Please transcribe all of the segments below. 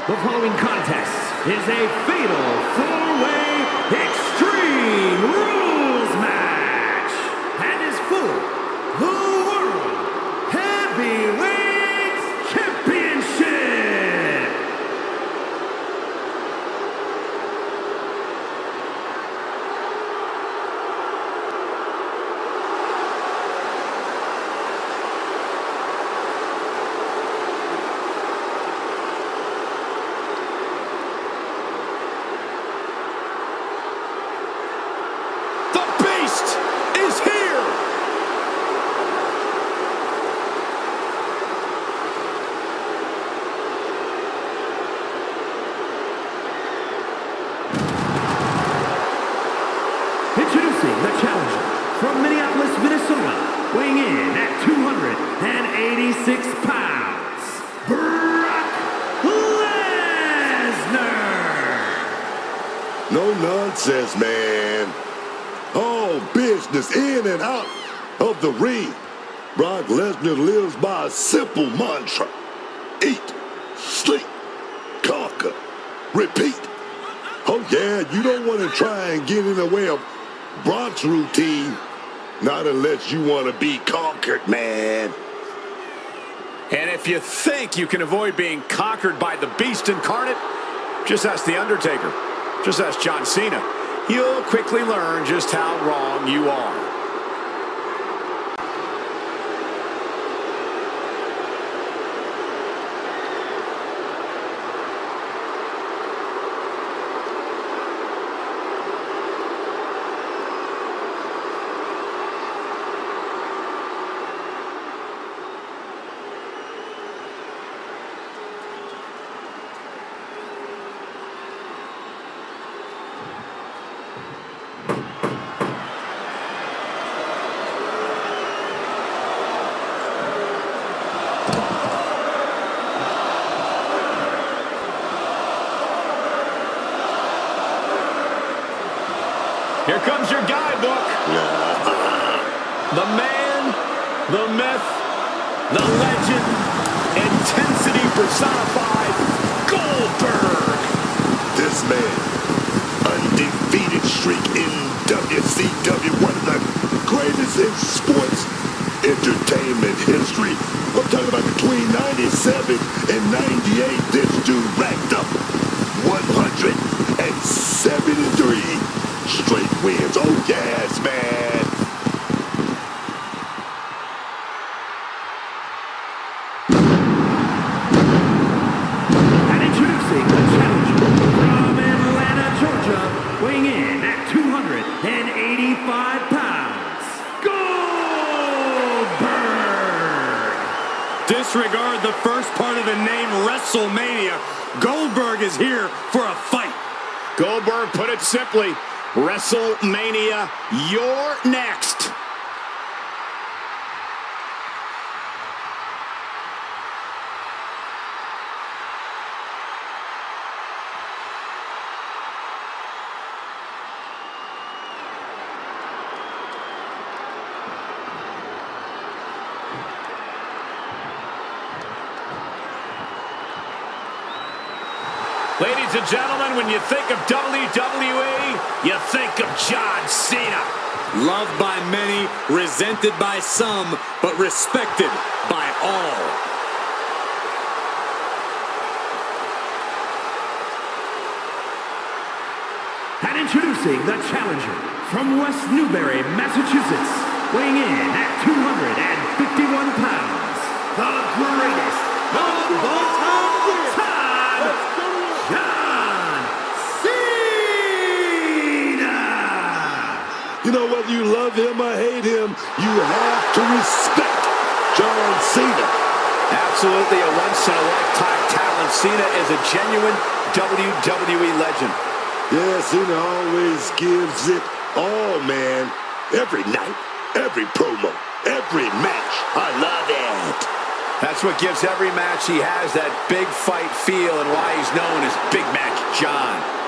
The following contest is a fatal four-way Extreme Rules match and is for the World Heavyweight Championship. Is here. Introducing the challenger from Minneapolis, Minnesota, weighing in at 286 pounds, Brock Lesnar. No nonsense, man. All business in and out of the ring. Brock Lesnar lives by a simple mantra. Eat, sleep, conquer, repeat. Oh yeah, you don't want to try and get in the way of Brock's routine. Not unless you want to be conquered, man. And if you think you can avoid being conquered by the Beast incarnate, just ask The Undertaker. Just ask John Cena. You'll quickly learn just how wrong you are. Here comes your guidebook. The man, the myth, the legend, intensity personified, Goldberg. This man, undefeated streak in WCW, one of the greatest in sports entertainment history. I'm talking about between 97 and 98, this dude racked up 173 straight wins. Oh yes, man. And introducing the challenger from Atlanta, Georgia, weighing in at 285 pounds, Goldberg! Disregard the first part of the name WrestleMania. Goldberg is here for a fight. Goldberg put it simply, WrestleMania, you're next. Ladies and gentlemen, when you think of WWE, you think of John Cena. Loved by many, resented by some, but respected by all. And introducing the challenger from West Newbury, Massachusetts, weighing in at 251 pounds, the greatest of all time, John Cena! him or hate him, you have to respect John Cena. Absolutely a once-in-a-lifetime talent. Cena is a genuine WWE legend. Yeah, Cena always gives it all, man. Every night, every promo, every match. I love it. That's what gives every match he has that big fight feel and why he's known as Big Match John.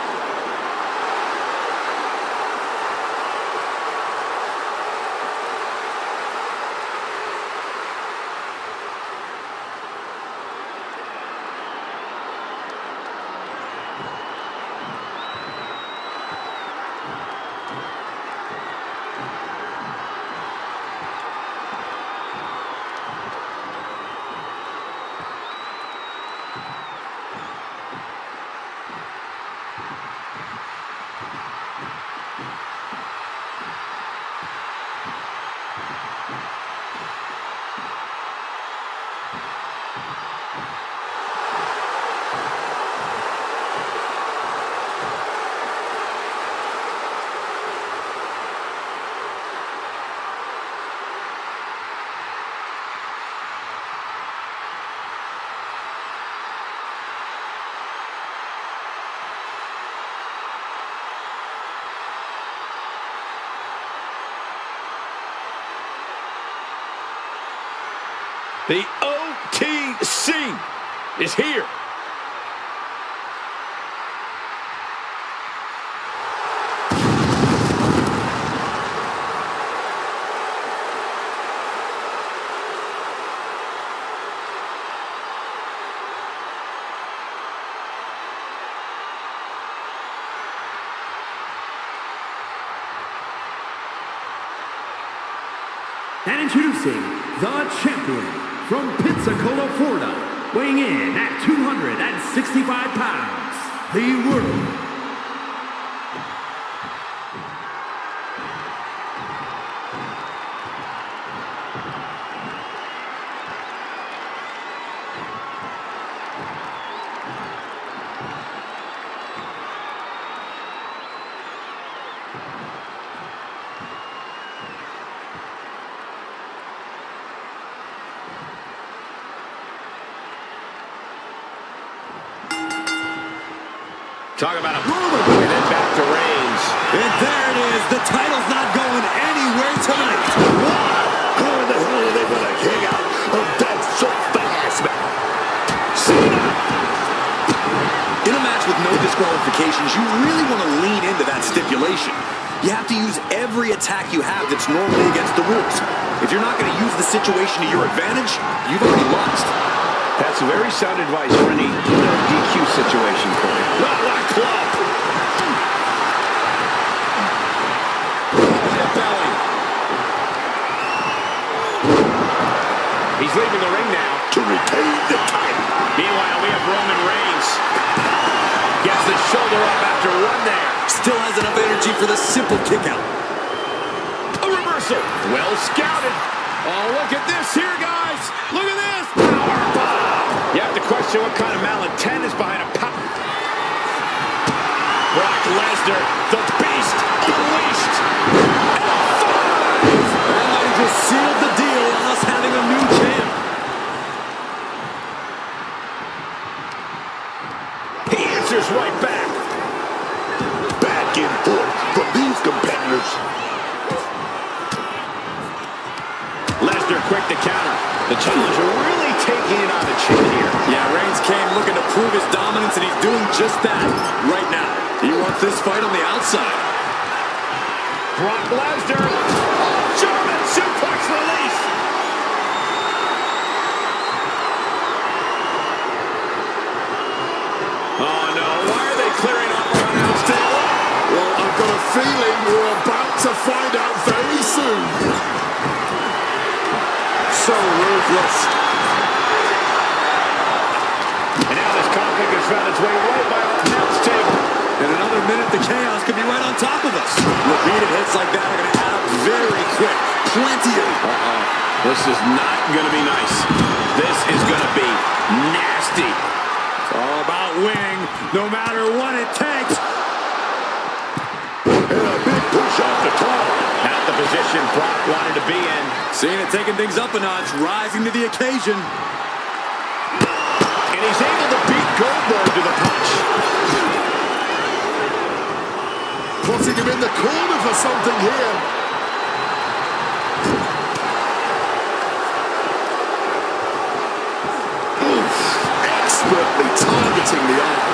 The OTC is here. And introducing the champion from Pensacola, Florida, weighing in at 265 pounds, the world. Talk about a and then back to Reigns. And there it is. The title's not going anywhere tonight. How in the hell are they going to kick out of that so fast, man? Cena! In a match with no disqualifications, you really want to lean into that stipulation. You have to use every attack you have that's normally against the rules. If you're not going to use the situation to your advantage, you've already lost. That's very sound advice for any DQ situation, Corey. Not like club. Belly. He's leaving the ring now. To retain the title. Meanwhile, we have Roman Reigns. Gets the shoulder up after one there. Still has enough energy for the simple kick out. A reversal. Well scouted. Oh, look at this here, guys. Look at this. Powerbomb. You have to question what kind of malintent is behind a power. Brock Lesnar, the beast, unleashed. And they just sealed the deal on us having a new champ. He answers right back. Back and forth from these competitors. Lesnar quick to counter. The challenger really taking it on the chin here. Yeah, Reigns came looking to prove his dominance, and he's doing just that right now. He wants this fight on the outside. Brock Lesnar. German suplex release. Oh, no. Why are they clearing off our announce table? Well, I've got a feeling we're about to find out very soon. So ruthless. And now this conflict has found its way right by our announce table. In another minute, the chaos could be right on top of us. Repeated hits like that are going to add up very quick. Plenty of them. This is not going to be nice. This is going to be nasty. It's all about winning, no matter what it takes. And a big push off the top. At the position Brock wanted to be in. Cena taking things up a notch, rising to the occasion. And he's able to beat Goldberg to the punch. Putting him in the corner for something here. Oof, expertly targeting the arm.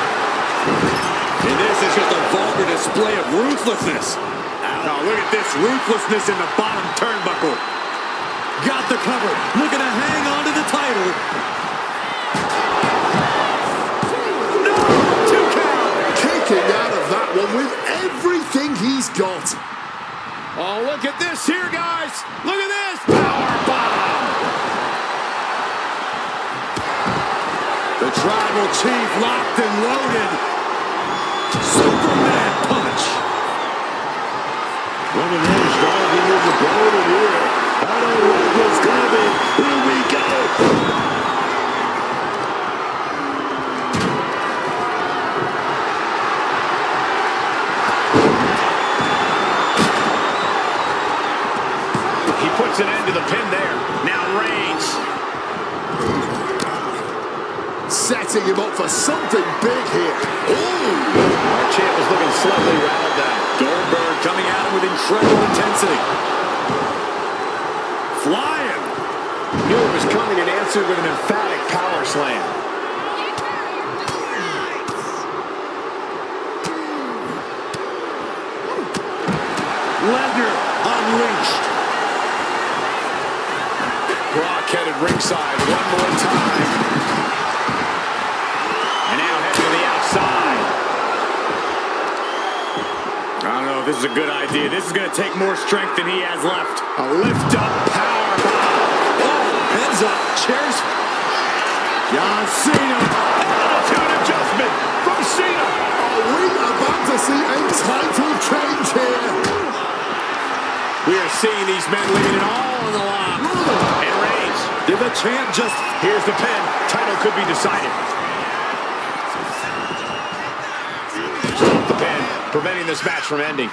And this is just a vulgar display of ruthlessness. Oh, look at this ruthlessness in the bottom turnbuckle. Got the cover, looking to hang on to the title. No! 2 count! Kicking out of that one with everything he's got. Oh, look at this here, guys. Look at this. Power bomb. The Tribal Chief locked and loaded. Superman punch. Roman Reigns diving in the bone here. I don't like what's coming. Here we go. He puts an end to the pin there. Now Reigns. Setting him up for something big here. Ooh! Our champ is looking slightly rattled down. Goldberg coming at him with incredible intensity. Flying. Knew it was coming and answered with an emphatic power slam. Lesnar unleashed. Brock headed ringside one more time. And now heading to the outside. I don't know if this is a good idea. This is going to take more strength than he has left. A lift up power bomb. Oh, heads up, chairs. John Cena. Attitude adjustment from Cena. Are we about to see a title change here? We are seeing these men leaving it all on the line. And Reigns. Did the champ just... Here's the pin. Title could be decided. Stop the pin, preventing this match from ending.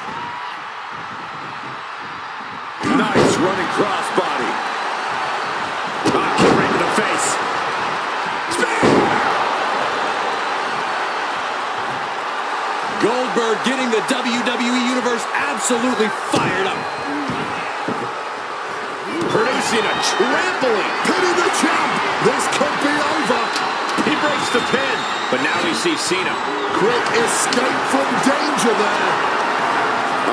Nice running crossbody. Kick right to the face. Goldberg getting the WWE Universe absolutely fired up. Producing a trampling. Pinning the champ. This could be over. He breaks the pin, but now we see Cena. Quick escape from danger there.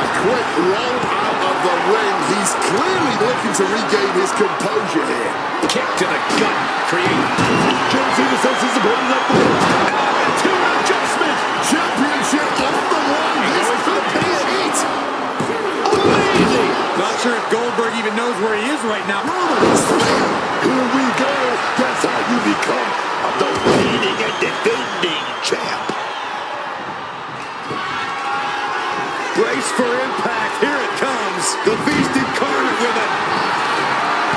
A quick roll out of the ring. He's clearly looking to regain his composure here. Kick to the gut, creating John Cena senses the ball left the ring. attitude adjustment. Championship on the line. This could be it. Amazing. Not sure if Goldberg even knows where he is right now. Here we go. That's how you become the reigning and defending champ. Brace for impact. Here it comes. The Beast incarnate with it.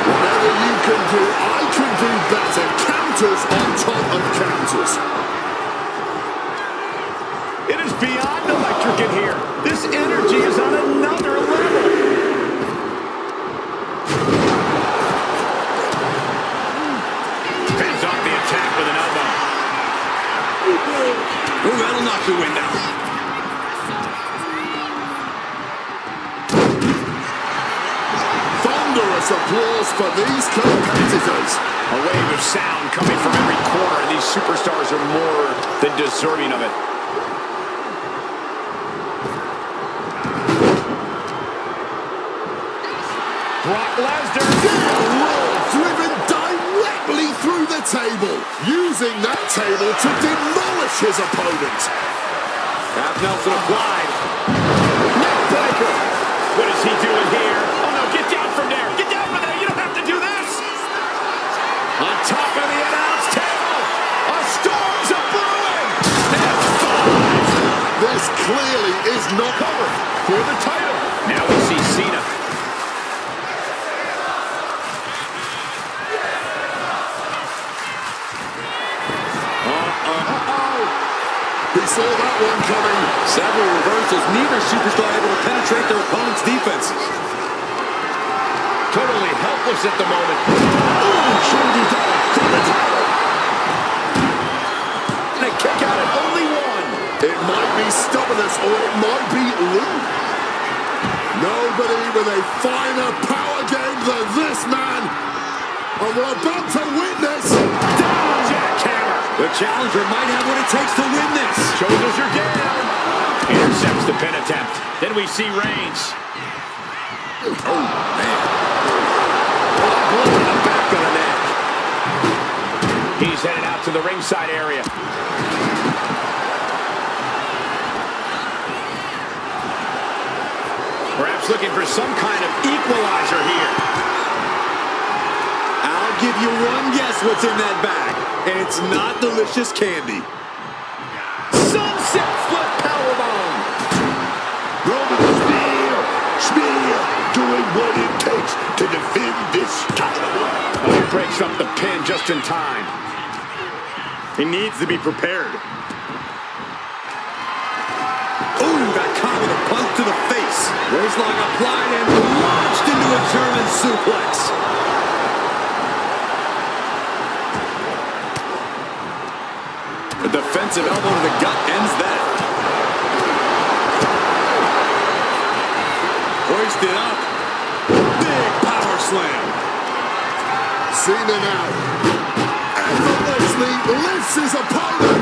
Whatever you can do, I can do better. Counters on top of counters. It is beyond electric in here. This energy is on another level. Fends off the attack with an elbow. Ooh, that'll knock the wind out. Thunderous applause for these competitors. A wave of sound coming from every corner, and these superstars are more than deserving of it. Brock Lesnar. Driven directly through the table. Using that table to demolish his opponent. Half Nelson applied. Neckbreaker. What is he doing here? Oh no, get down from there. Get down from there. You don't have to do this. On top of the announce table. A storm's a-brewing. This clearly is not Cover for the title. Now we see Cena. He saw that one coming. Several reversals. Neither superstar able to penetrate their opponent's defenses. helpless at the moment. Shoulder down for the title. And a kick out at only one. It might be stubbornness or it might be lube. Nobody with a finer power game than this man. And we're about to witness. Down, jackhammer. The challenger might have what it takes to win this. Shoulders are down. Intercepts the pin attempt. Then we see Reigns. Oh, man. Blow in the back of the neck. He's headed out to the ringside area. Perhaps looking for some kind of equalizer here. I'll give you one guess what's in that bag, and it's not delicious candy. Sunset flip powerbomb. Roman Spear doing what it takes to defend this title. Oh, he breaks up the pin just in time. He needs to be prepared. Ooh, got caught with a punch to the face. Waistlock applied and launched into a German suplex. A defensive elbow to the gut ends that. Hoisted up. Big power slam. Cena now effortlessly lifts his opponent.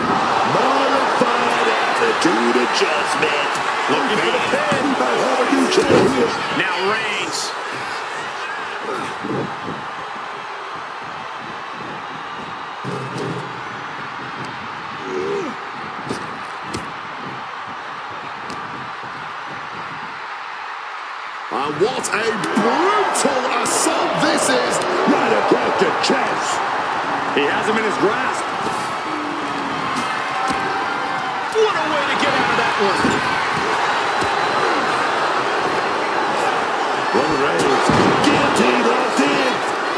Modified attitude adjustment. Looking for the pin. He might have a new champion. Now Reigns. And what a brutal assault this is. Right across the chest. He has him in his grasp. What a way to get out of that one. Roman Reigns. Guillotine locked in.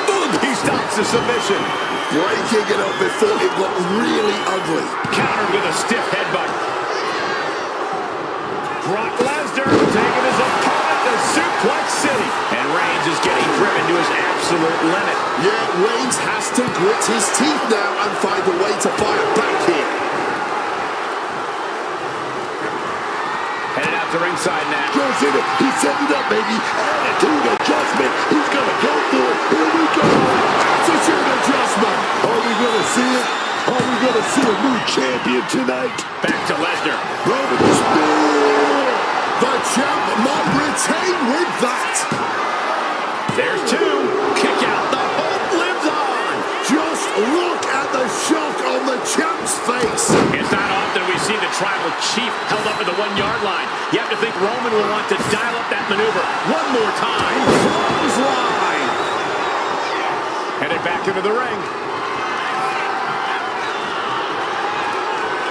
Boom, he stops the submission. Breaking it up before it got really ugly. Countered with a stiff headbutt. Brock Lesnar taking his opponent to Suplex City. And Reigns is getting driven to his absolute limit. Yeah, Reigns has to grit his teeth now and find a way to fire back here. Headed out to ringside now. John Cena, he's setting it up, baby. Attitude adjustment. He's gonna go for it. Here we go. Attitude adjustment. Are we gonna see it? Are we gonna see a new champion tonight? Back to Lesnar. Roman Spear. The champ might retain with that. There's two. Kick out. The hope lives on. Just look at the shock on the champ's face. It's not often we see the tribal chief held up at the 1 yard line. You have to think Roman will want to dial up that maneuver one more time. Clothesline. Headed back into the ring.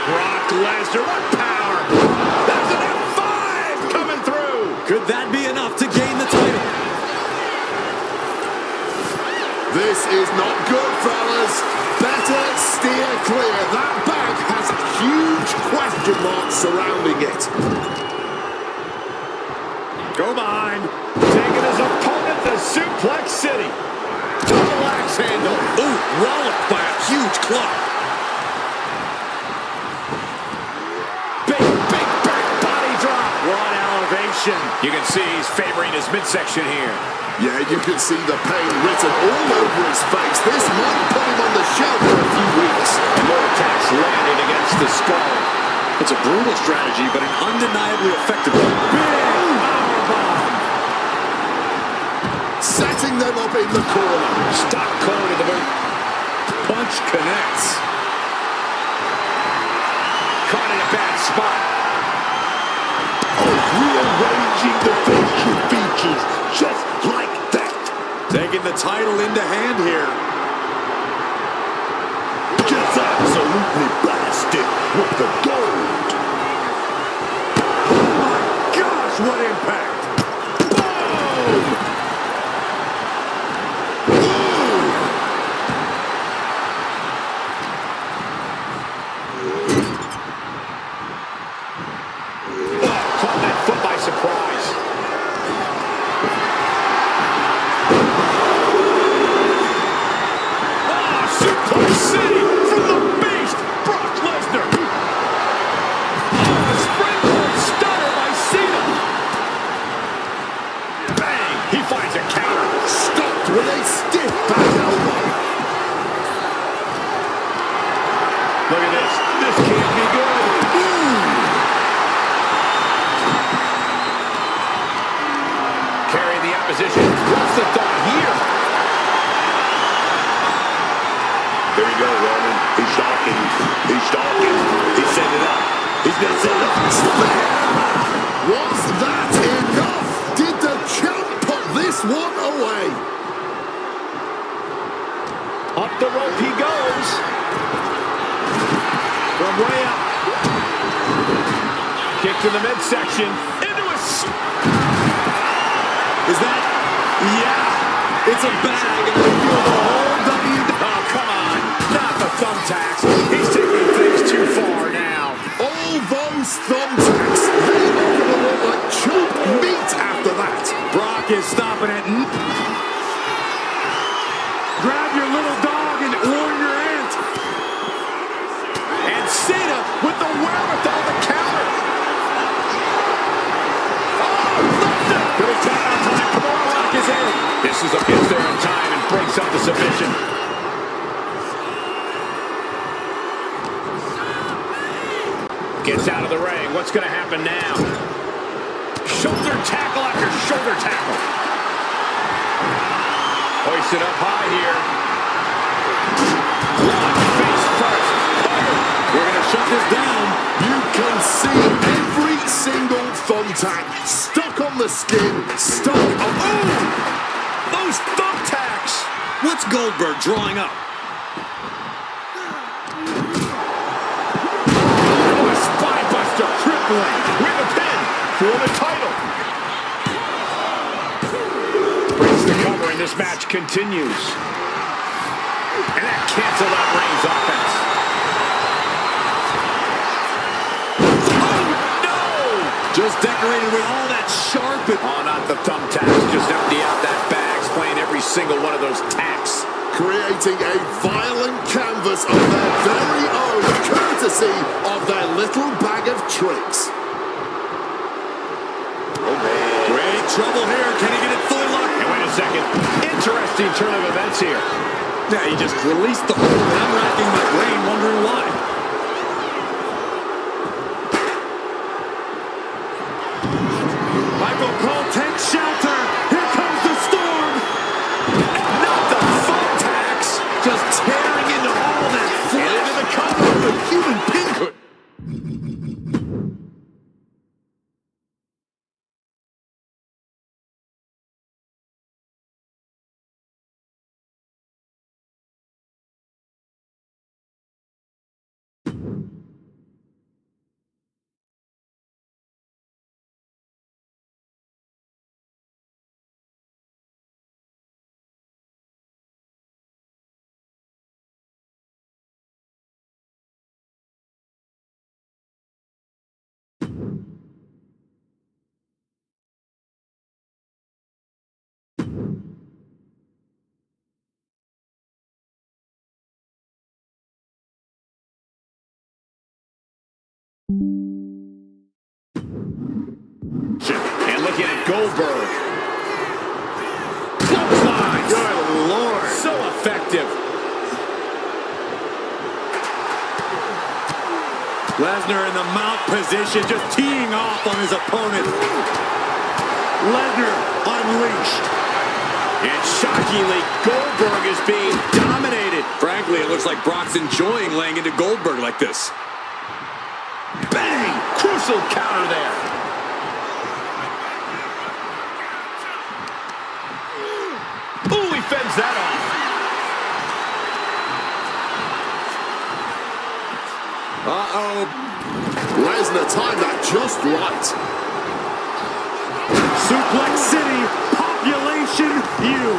Brock Lesnar, what power! That's an F5 coming through! Could that be enough to gain the title? This is not good, fellas. Better steer clear. That bag has huge question marks surrounding it. Go behind. Taking his opponent to Suplex City. Double axe handle. Ooh, walloped by a huge club. Big back body drop. What elevation. You can see he's favoring his midsection here. Yeah, you can see the pain written all over his face. This might put him on the shelf for a few weeks. And more attacks landed against the skull. It's a brutal strategy, but an undeniably effective one. Big powerbomb. Setting them up in the corner. Stock code of the boot. Punch connects. Caught in a bad spot. Oh, rearranging the facial features just like that. Taking the title into hand here. Just absolutely blasted with the gold. Oh my gosh, what impact! Boom! Caught that foot by surprise. stiff back elbow. Look at this. This can't be good. Carrying the opposition. What's the thought here? There you go, Roman. He's stalking. He's stalking. He's setting it up. He's going to set it up. Was that enough? Did the champ put this one away? Up the rope he goes. From way up. Kick to the midsection. Into a... Is that? Yeah. It's a bag, and they feel the whole Oh, come on. Not the thumbtacks. He's taking things too far now. All those thumbtacks, they are going to look like chopped meat after that. Brock is stopping it. Grab your little dog and warn your aunt. And Cena with the wherewithal to counter. Oh, Lesnar! But it's out of time. Kimura lock is in. This is up, gets there in time and breaks up the submission. Gets out of the ring. What's going to happen now? Shoulder tackle after shoulder tackle. Hoisted up high here. Launch face first. We're going to shut this down. You can see every single thumbtack stuck on the skin, stuck on... Oh! Those thumbtacks. What's Goldberg drawing up? A spinebuster. Tripling with a pin for the title. Breaks the cover and this match continues. And that canceled out Reigns' offense. Just decorated with all that sharp and... Oh, not the thumbtacks. Just empty out that bag, playing every single one of those tacks. Creating a violent canvas of their very own, courtesy of their little bag of tricks. Oh, man. Great trouble here. Can he get it fully locked? And wait a second. Interesting turn of events here. Yeah, he just released the hold, and I'm racking my brain wondering why. Michael Cole takes shelter. Here comes the storm. Not the thumbtacks. Just tearing into all that flesh. And into the cover of the human pinhook. And looking at Goldberg. Clothesline. Good Lord. So effective. Lesnar in the mount position, just teeing off on his opponent. Lesnar unleashed. And shockingly, Goldberg is being dominated. Frankly, it looks like Brock's enjoying laying into Goldberg like this. Bang! Crucial counter there. Ooh, he fends that off. Uh-oh. Lesnar timed that just right. Suplex City, population U.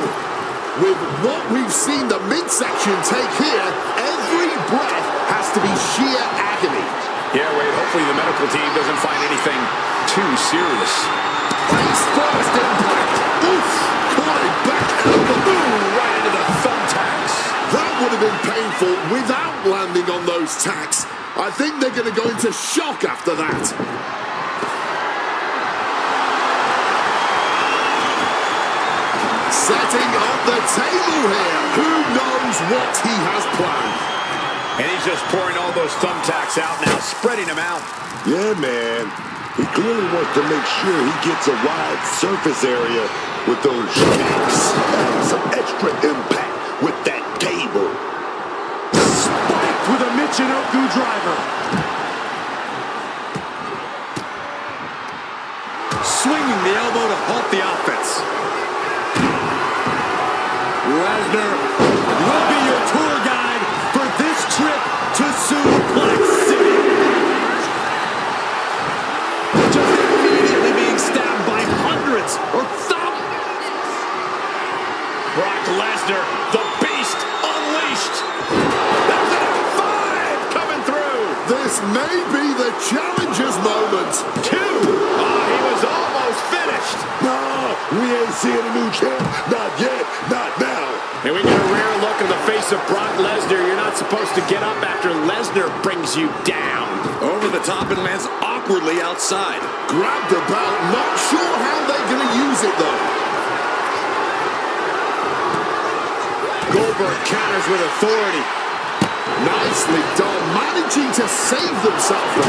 With what we've seen the midsection take here, every breath has to be sheer agony. Yeah, Wade, hopefully the medical team doesn't find anything too serious. Face first impact. Oof! Caught it back elbow. Ooh, right into the thumbtacks. That would have been painful without landing on those tacks. I think they're going to go into shock after that. Setting up the table here. Who knows what he has planned? And he's just pouring all those thumbtacks out now, spreading them out. Yeah, man. He clearly wants to make sure he gets a wide surface area with those shakes. And some extra impact with that table. Spiked with a Michinoku driver. Swinging the elbow to halt the offense. Lesnar will be your tour guide for this trip to Suplex City. Just immediately being stabbed by hundreds or thousands. Brock Lesnar, the Beast, unleashed. There's an F5 coming through. This may be the challenger's moment. Two. He was almost finished. No, we ain't seeing a new champ. Not yet, not now. And we get a rare look in the face of Brock Lesnar. You're not supposed to get up after Lesnar brings you down. Over the top and lands awkwardly outside. Grabbed the belt, not sure how they're going to use it though. Goldberg counters with authority. Nicely done, managing to save themselves.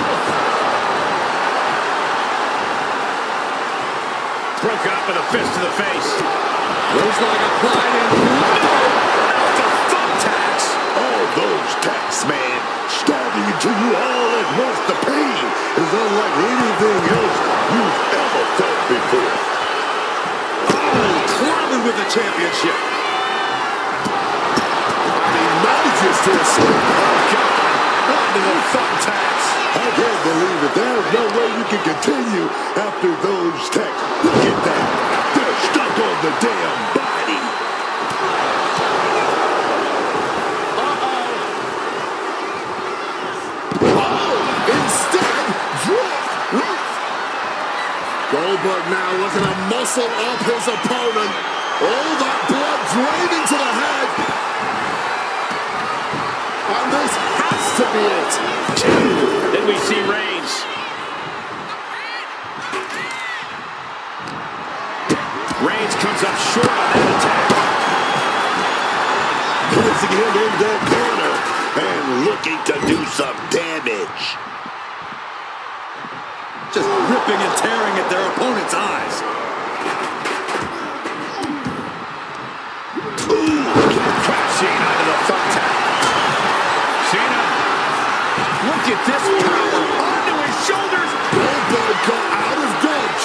Broke up with a fist to the face. Looks like applied in. The thumbtacks. All those tacks, man, stabbing into you all at once. The pain is unlike anything else you've ever felt before. Oh, clobbing with the championship. He manages to escape. Oh, God. Onto the thumbtacks. I can't believe it. There's no way you can continue after those tacks. Look at that. They're stuck on the damn body. Instead, drop. Goldberg now looking to muscle up his opponent. All that blood draining to the head. And this has to be it. Then we see Reigns. Reigns comes up short on that attack. Placing him in that corner and looking to do some damage. Just ripping and tearing at their opponent's eyes. Cena into the thumbtack. Cena. Look at this power onto his shoulders. Goldberg got out of dodge.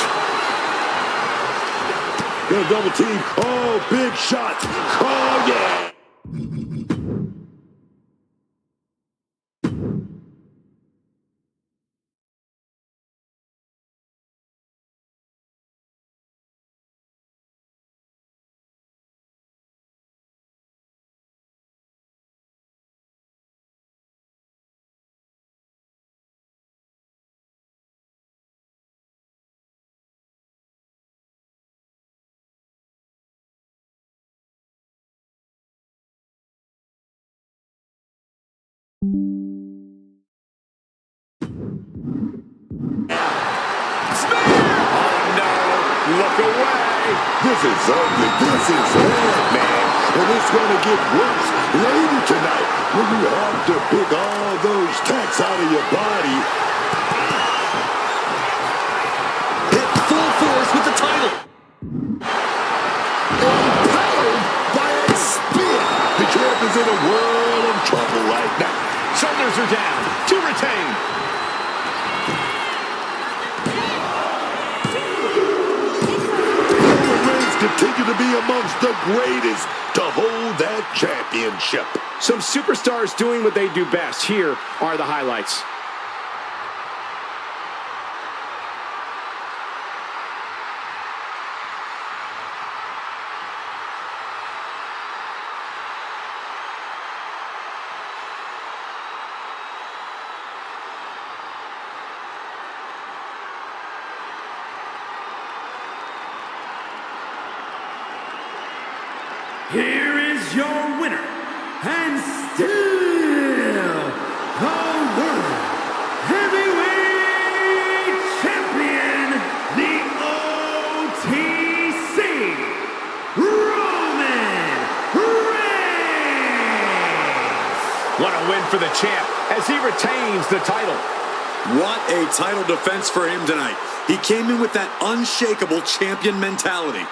Gonna double team. Oh, big shot. Oh, yeah. Look away. This is ugly. This is bad, man. And it's going to get worse later tonight when you have to pick all those tacks out of your body. Hit full force with the title. Impaled by a spear. The champ is in a world of trouble right now. Shoulders are down. To retain. Continue to be amongst the greatest to hold that championship. Some superstars doing what they do best. Here are the highlights. Here is your winner, and still the World Heavyweight Champion, the OTC, Roman What a win for the champ as he retains the title. What a title defense for him tonight. He came in with that unshakable champion mentality.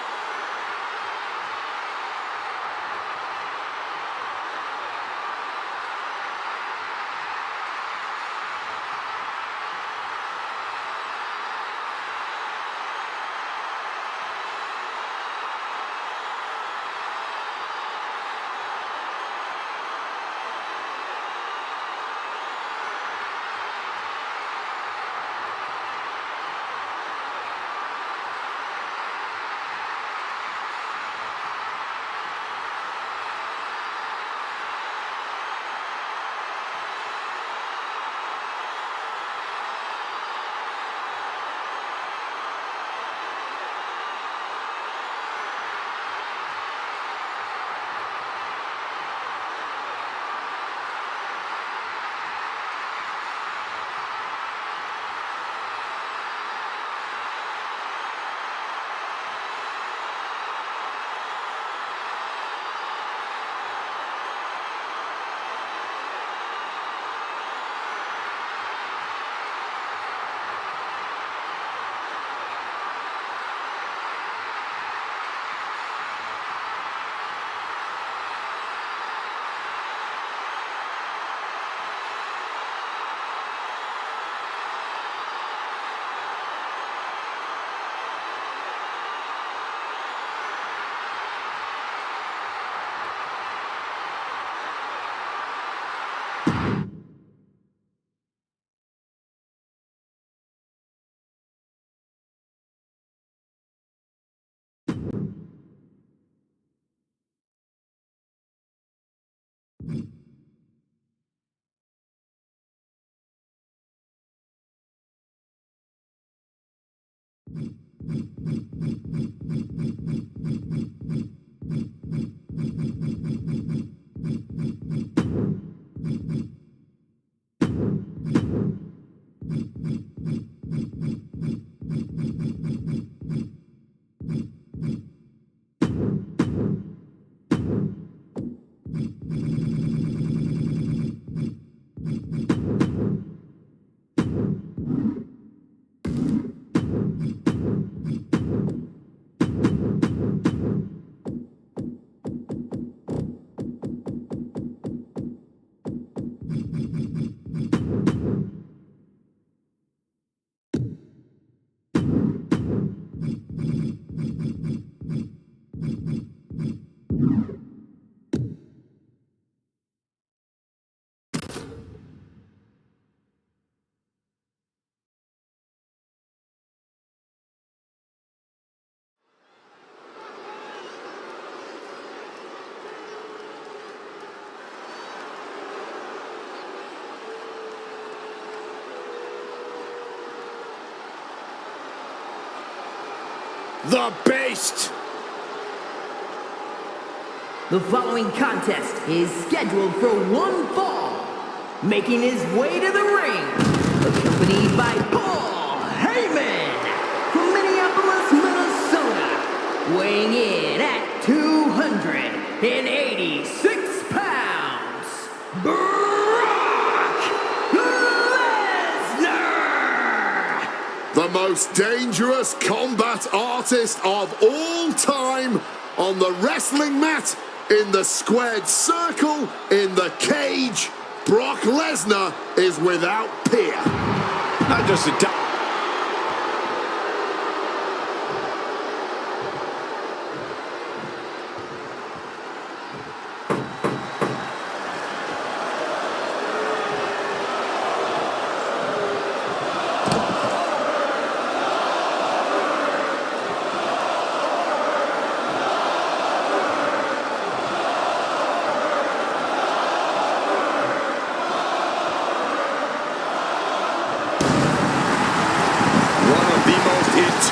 The Beast. The following contest is scheduled for one fall. Making his way to the ring, accompanied by Paul Heyman from Minneapolis, Minnesota, weighing in at 286 pounds, Brock Lesnar! The most dangerous combat artist of all time on the wrestling mat, in the squared circle, in the cage, Brock Lesnar is without peer. Not just a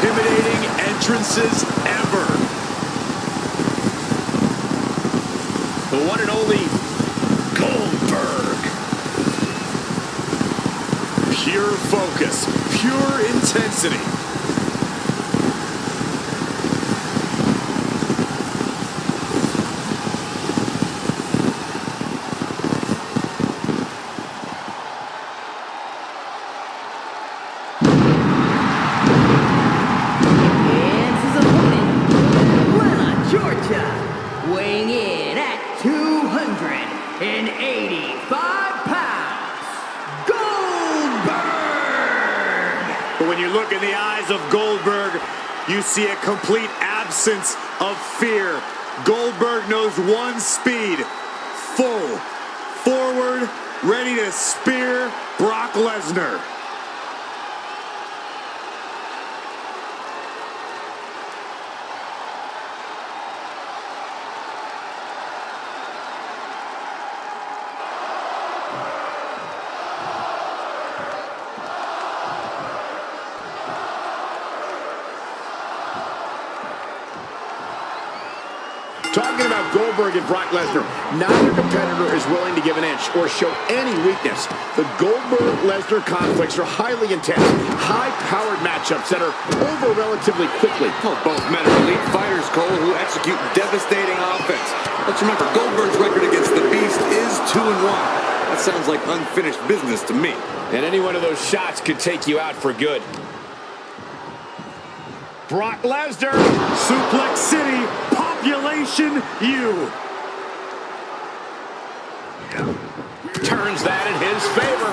intimidating entrances ever. the one and only Goldberg. Pure focus, pure intensity. pounds, Goldberg! But when you look in the eyes of Goldberg, you see a complete absence of fear. Goldberg knows one speed, full, forward, ready to spear Brock Lesnar. Talking about Goldberg and Brock Lesnar, neither competitor is willing to give an inch or show any weakness. The Goldberg-Lesnar conflicts are highly intense, high-powered matchups that are over relatively quickly. Well, both men are elite fighters, Cole, who execute devastating offense. Let's remember, Goldberg's record against the Beast is 2-1. That sounds like unfinished business to me. And any one of those shots could take you out for good. Brock Lesnar, Suplex City, Population U. turns that in his favor.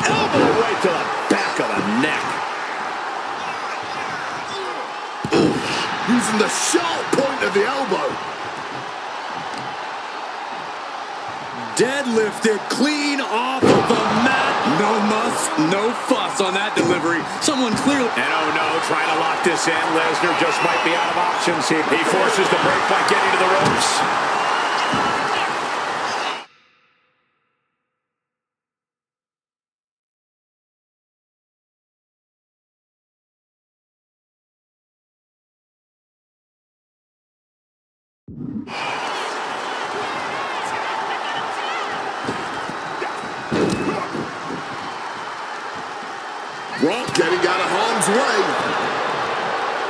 Elbow right to the back of the neck. Using the sharp point of the elbow. Deadlifted clean off of the mat. No muss, no fuss on that delivery. Someone clearly... And oh no, trying to lock this in. Lesnar just might be out of options here. He forces the break by getting to the ropes. Brock getting out of harm's way.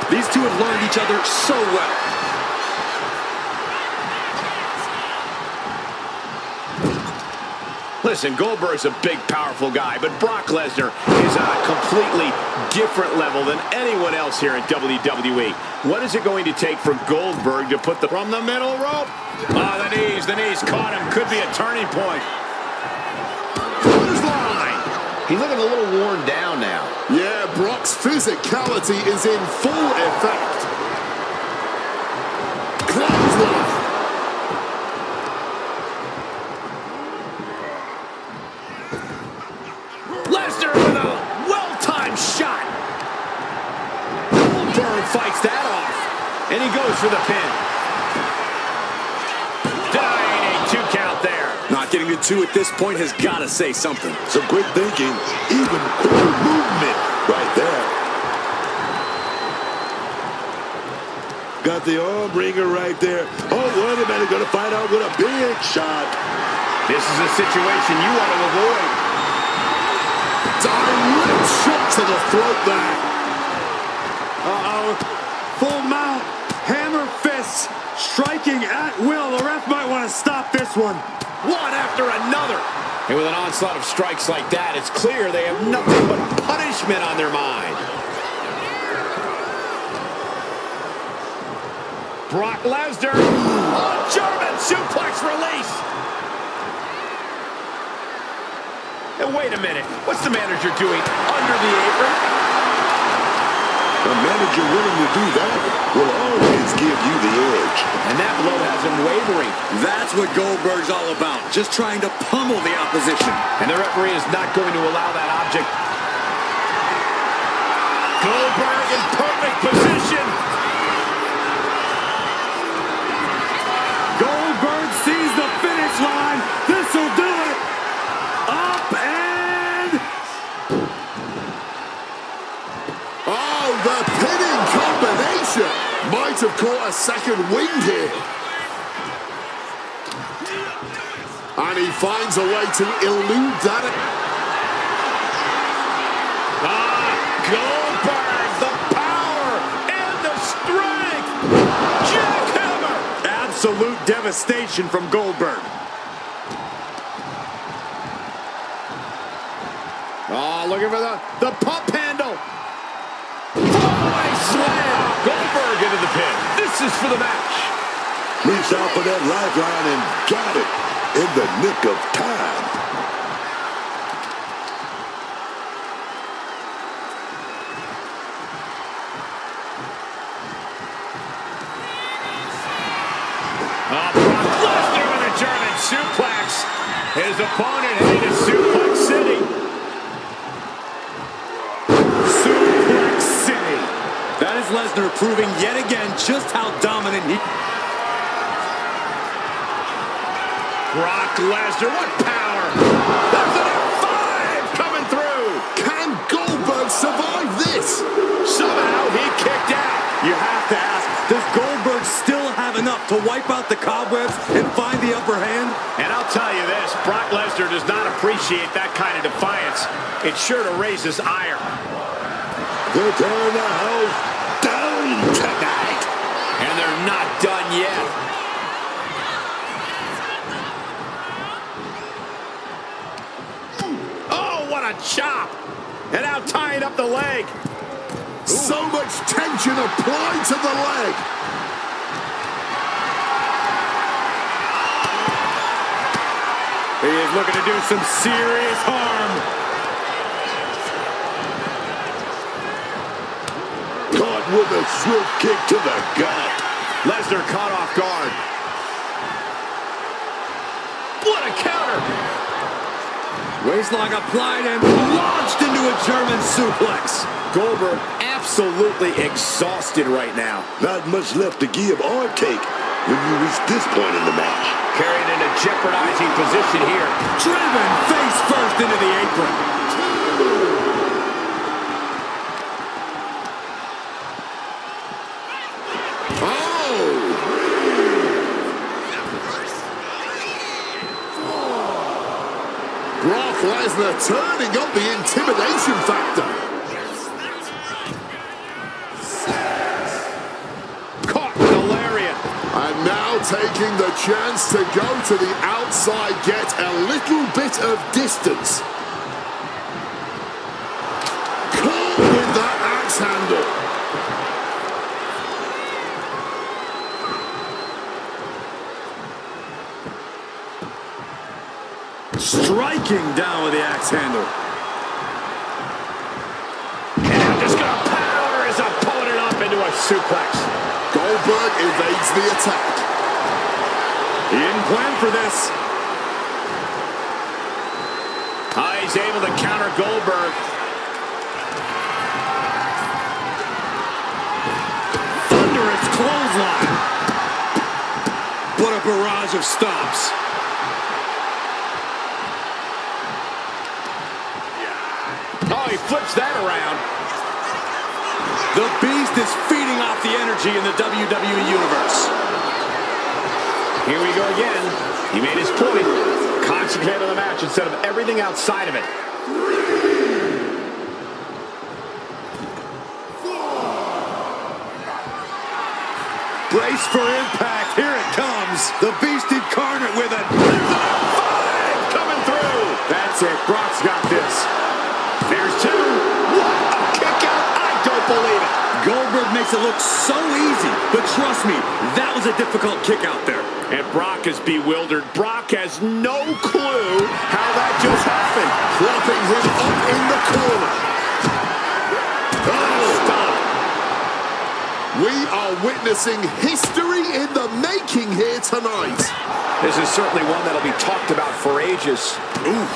These two have learned each other so well. Listen, Goldberg's a big, powerful guy, but Brock Lesnar is on a completely different level than anyone else here in WWE. What is it going to take for Goldberg to put the... From the middle rope. Oh, the knees caught him. Could be a turning point. Clothesline. He's looking a little worn down now. Yeah, Brock's physicality is in full effect. Clothesline. Lesnar with a well-timed shot. Goldberg fights that off. And he goes for the pin. Denying a 2 count there. Not getting to 2 at this point has got to say something. Some quick thinking, even quicker movement right there. Got the arm wringer right there. Oh, wait a minute, gonna find out with a big shot. This is a situation you want to avoid. Direct shot to the throat there. Uh-oh. Full mount. Hammer fists. Striking at will. The ref might want to stop this one. One after another. And with an onslaught of strikes like that, it's clear they have nothing but punishment on their mind. Brock Lesnar. Oh, German suplex release. And wait a minute. What's the manager doing under the apron? A manager willing to do that will always give you the edge. And that blow has him wavering. That's what Goldberg's all about. Just trying to pummel the opposition. And the referee is not going to allow that object. Goldberg in perfect position. Goldberg sees the finish line. This'll do it. Up and... Oh, the pinning combination might have caught a second wind here. And he finds a way to elude that. Goldberg, the power and the strength. Jackhammer. Absolute devastation from Goldberg. Oh, looking for the pump handle. Fallaway slam. Goldberg into the pin. This is for the match. Reached out for that lifeline and got it. in the nick of time. Brock Lesnar with a German suplex. His opponent heading to Suplex City. Suplex City. That is Lesnar proving yet again just how dominant he... Brock Lesnar, what power! There's an F5 coming through! Can Goldberg survive this? Somehow he kicked out. You have to ask, does Goldberg still have enough to wipe out the cobwebs and find the upper hand? And I'll tell you this, Brock Lesnar does not appreciate that kind of defiance. It's sure to raise his ire. They're tearing the house down tonight. And they're not done yet. Oh, what a chop! And now tying up the leg. So much tension applied to the leg. He is looking to do some serious harm. Caught with a swift kick to the gut. Lesnar caught off guard. What a counter! Waistlock applied and launched into a German suplex. Goldberg absolutely exhausted right now. Not much left to give or take when you reach this point in the match. Carried in a jeopardizing position here. Driven face first into the apron. Brock Lesnar turning up the intimidation factor. Caught with a lariat. And now taking the chance to go to the outside, get a little bit of distance. Caught with that axe handle. Striking down with the axe handle. And now just gonna power his opponent up into a suplex. Goldberg evades the attack. He didn't plan for this. He's able to counter Goldberg. Thunderous clothesline. What a barrage of stops. Oh, he flips that around. The Beast is feeding off the energy in the WWE Universe. Here we go again. He made his point. Concentrate on the match instead of everything outside of it. Brace for impact. Here it comes. The Beast incarnate with it. There's a five coming through. That's it. Brock's got this. There's two. What a kick out. I don't believe it. Goldberg makes it look so easy, but trust me, that was a difficult kick out there. And Brock is bewildered. Brock has no clue how that just happened. Propping him up in the corner. Oh, Stop. we are witnessing history in the making here tonight. This is certainly one that'll be talked about for ages. Oof.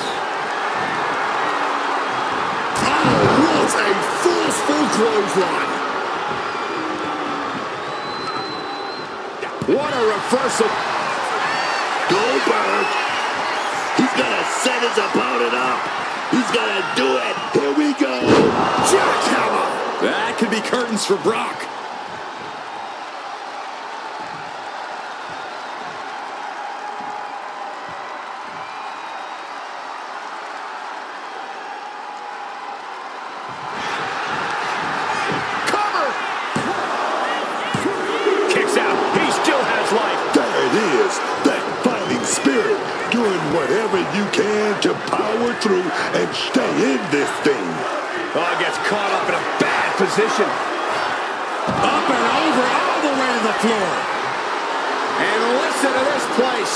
Oh, what a forceful clothesline. What a reversal. Goldberg. He's going to set his opponent up. He's going to do it. Here we go. Jackhammer. That could be curtains for Brock. You can to power through and stay in this thing. Oh, gets caught up in a bad position. Up and over, all the way to the floor. And listen to this place.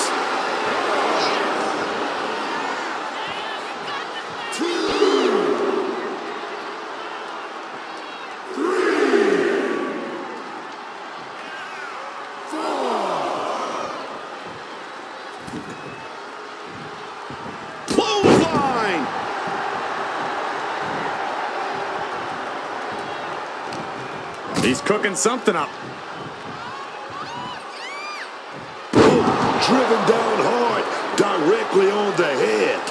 Clothesline! He's cooking something up. Boom, driven down hard, directly on the head.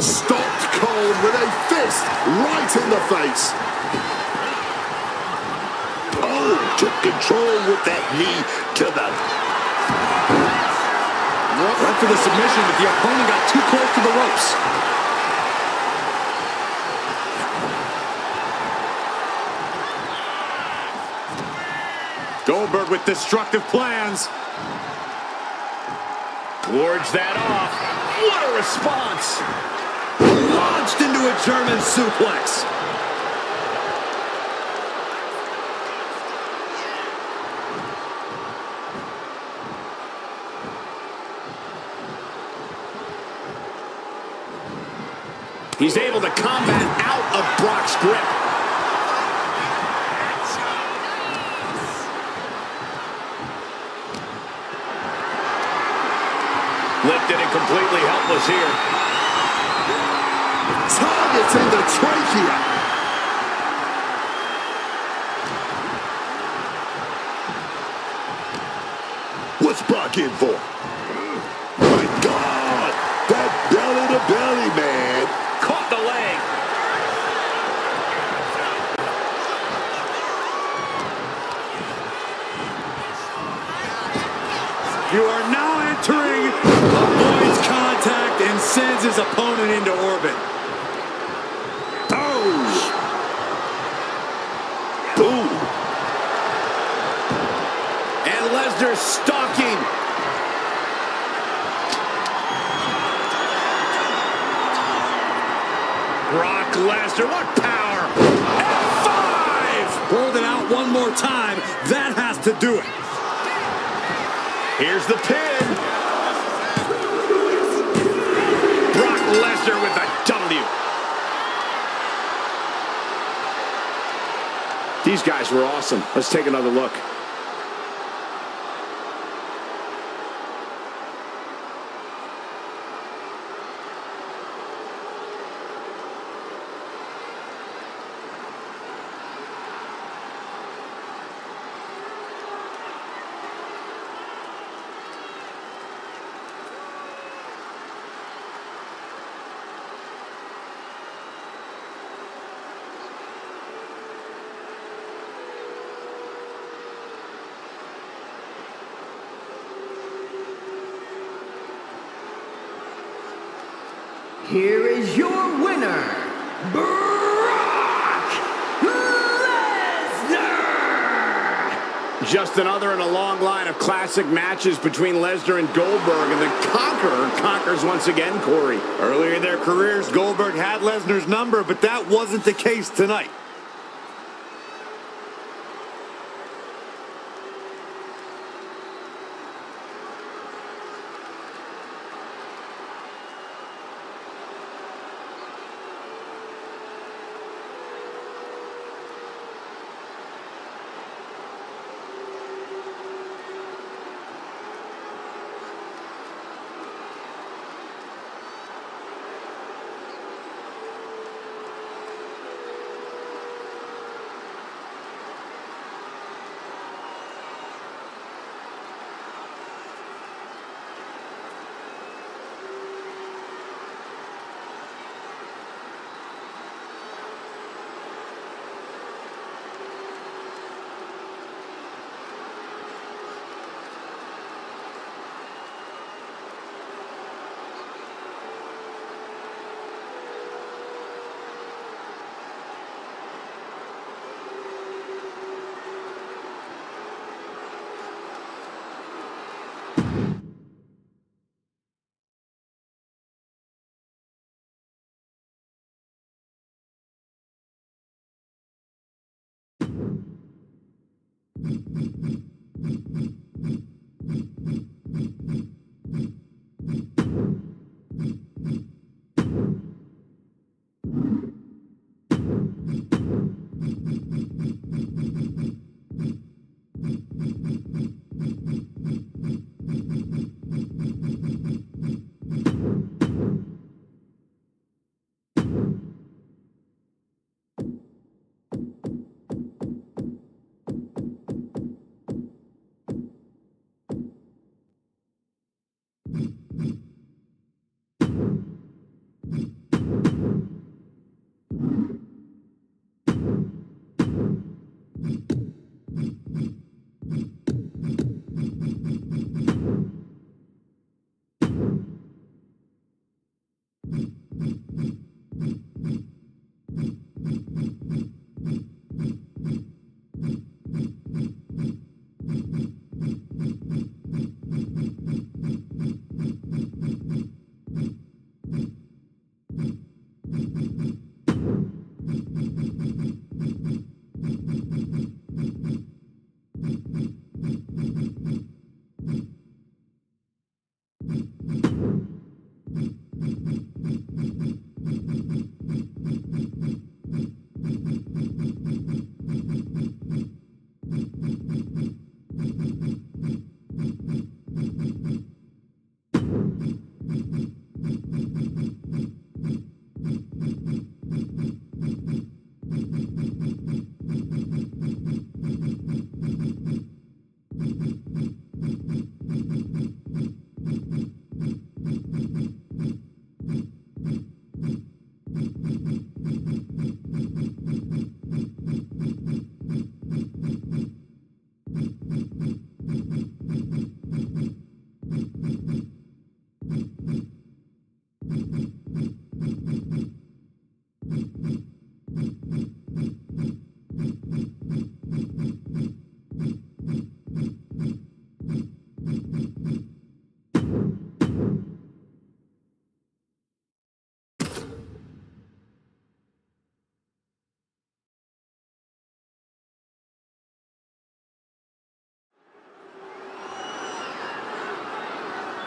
Stomped cold with a fist right in the face. Oh, took control with that knee to the... Went for the submission, but the opponent got too close to the ropes. Goldberg with destructive plans. Wards that off. What a response! Launched into a German suplex. He's able to combat out of Brock's grip. Lifted and completely helpless here. Targets in the trachea. What's Brock in for? My God! That belly-to-belly, man. Caught the leg. You are now entering, avoids contact and sends his opponent into orbit. Oh! Boom! And Lesnar stalking. Brock Lesnar, what power! F5! Hold it out one more time. That has to do it. Here's the pin. Brock Lesnar with the W. These guys were awesome. Let's take another look. Here is your winner, Brock Lesnar! Just another in a long line of classic matches between Lesnar and Goldberg, and the Conqueror conquers once again, Corey. Earlier in their careers, Goldberg had Lesnar's number, but that wasn't the case tonight.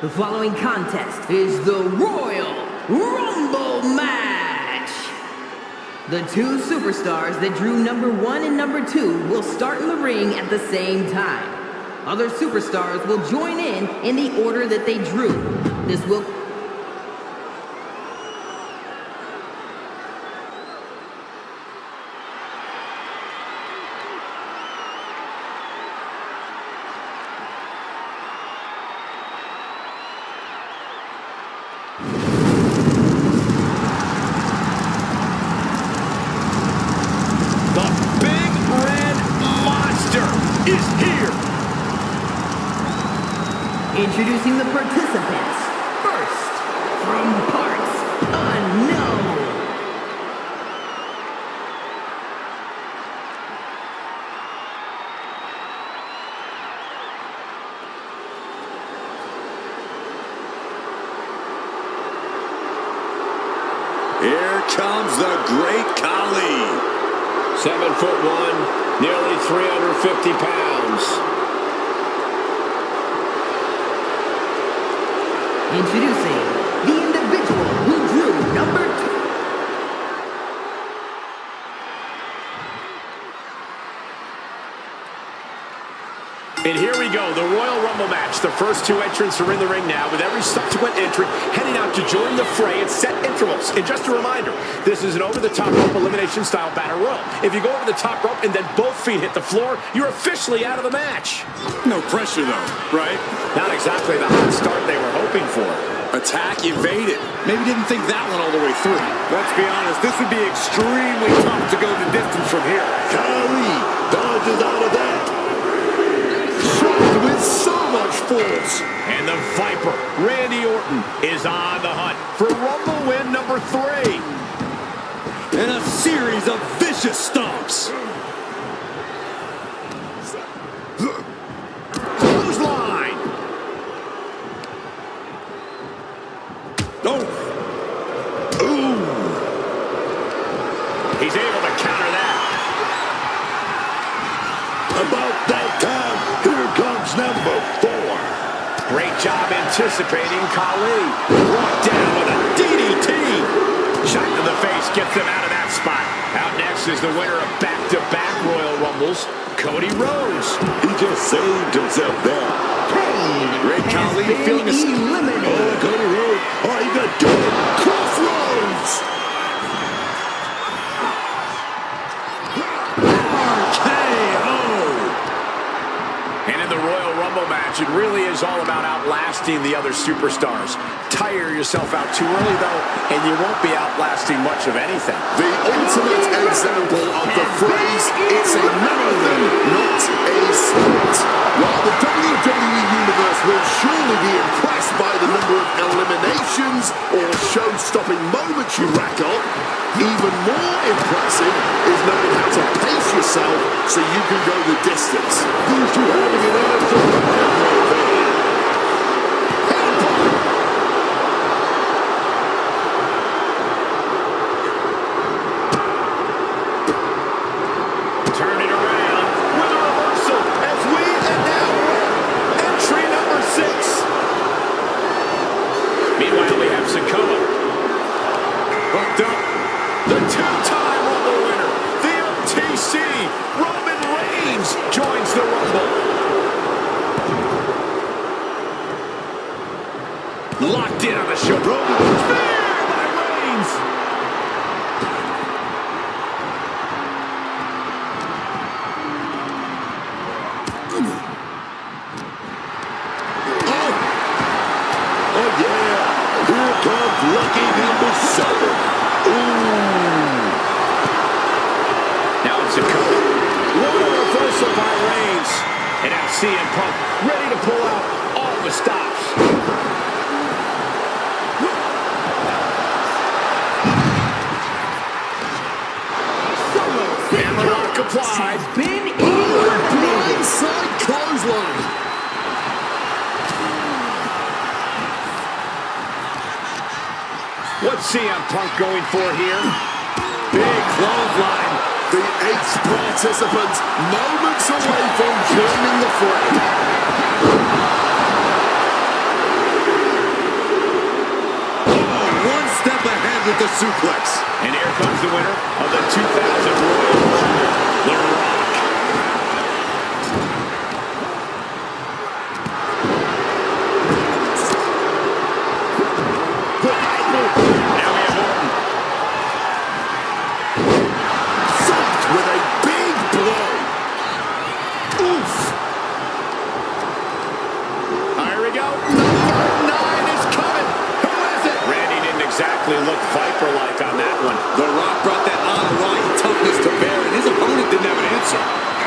The following contest is the Royal Rumble match. The two superstars that drew number 1 and number 2 will start in the ring at the same time. Other superstars will join in the order that they drew. This will... Introducing the participants. First, from parts unknown. Here comes the Great Khali. 7'1", nearly 350 pounds. Introducing the individual who drew number 2. And here we go, the Royal Rumble match. The first two entrants are in the ring now, with every subsequent entrant heading out to join the fray at set intervals. And just a reminder, this is an over-the-top rope elimination style battle royal. If you go over the top rope and then both feet hit the floor, you're officially out of the match. No pressure though, right? Not exactly the hot start they were hoping for. Attack evaded. Maybe didn't think that one all the way through. Let's be honest, this would be extremely tough to go the distance from here. Khali dodges out of that. Shot with so much force. And the Viper, Randy Orton, is on the hunt for Rumble win number 3. And a series of vicious stomps. Clothesline. No. Ooh. He's able to counter that. About that time, here comes number 4. Great job anticipating Khali. Brought down with a DDT. Shot to the face gets him out of that spot. Out next is the winner of back-to-back Royal Rumbles, Cody Rhodes. He just saved himself there. Great Khali feeling a... Oh, Cody Rhodes. Oh, he got good. Crossroads. And in the Royal Rumble match, it really is all about outlasting the other superstars. Tire yourself out too early, though, and you won't be outlasting much of anything. The ultimate example of the phrase, it's a marathon, not a sprint. While the WWE Universe will surely be impressed by the number of eliminations or show-stopping moments you rack up, even more impressive is knowing how to pace yourself so you can go the distance. These two having an answer. Locked in on the show. Spear by Reigns. Oh yeah, here comes lucky number 7. Ooh. Now it's a cover. What a reversal by Reigns. And now CM Punk ready to pull out all the stops. Hammerlock applied. Been Blindside clothesline. What's CM Punk going for here? Big clothesline. The 8th participant, moments away from joining the fray. the suplex. And here comes the winner of the 2000 Royal Rumble, The Rock. Now we have Orton. Sucked with a big blow. Oof. Here we go. Number 9 is coming. Who is it? Randy didn't exactly look Viper-like on that one. The Rock brought that on-line toughness to bear, and his opponent didn't have an answer.